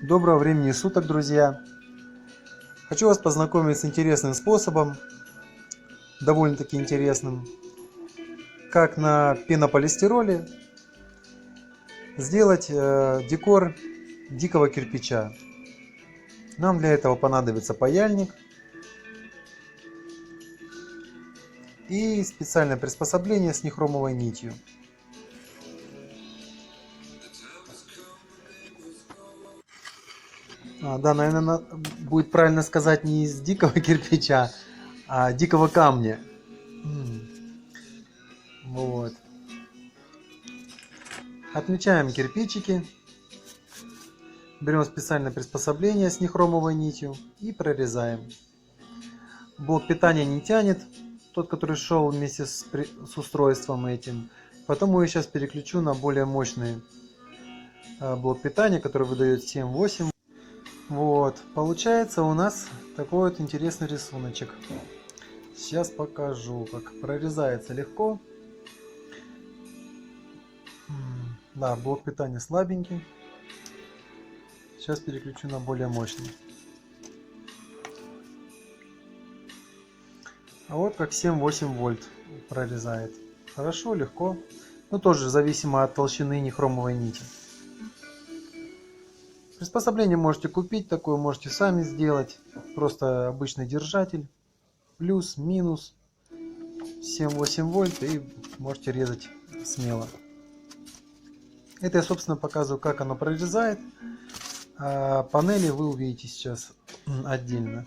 Доброго времени суток, друзья! Хочу вас познакомить с интересным способом, довольно-таки интересным, как на пенополистироле сделать декор дикого кирпича. Нам для этого понадобится паяльник и специальное приспособление с нехромовой нитью. Да, наверное, будет правильно сказать не из дикого кирпича, а дикого камня. Вот. Отмечаем кирпичики. Берем специальное приспособление с нехромовой нитью и прорезаем. Блок питания не тянет, тот, который шел вместе с устройством этим. Поэтому я сейчас переключу на более мощный блок питания, который выдает 7-8. Вот, получается у нас такой вот интересный рисуночек. Сейчас покажу, как прорезается легко. Да, блок питания слабенький. Сейчас переключу на более мощный. А вот как 7-8 вольт прорезает. Хорошо, легко. Но тоже зависимо от толщины нехромовой нити. Приспособление можете купить такое, можете сами сделать. Просто обычный держатель. Плюс, минус. 7-8 вольт и можете резать смело. Это я, собственно, показываю, как оно прорезает. А панели вы увидите сейчас отдельно.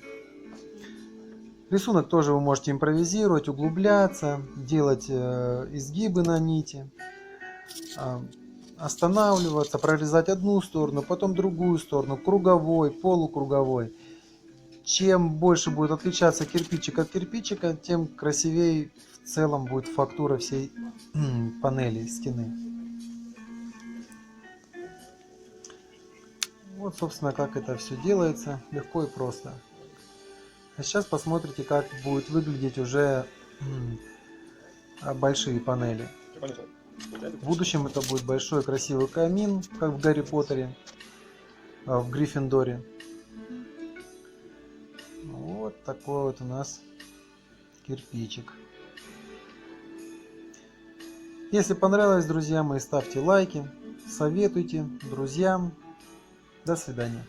Рисунок тоже вы можете импровизировать, углубляться, делать изгибы на нити, останавливаться, прорезать одну сторону, потом другую сторону, круговой, полукруговой. Чем больше будет отличаться кирпичик от кирпичика, тем красивее в целом будет фактура всей панели стены. Вот, собственно, как это все делается, легко и просто. А сейчас посмотрите, как будет выглядеть уже большие панели. В будущем это будет большой красивый камин, как в Гарри Поттере, в Гриффиндоре. Вот такой вот у нас кирпичик. Если понравилось, друзья мои, ставьте лайки, советуйте друзьям. До свидания.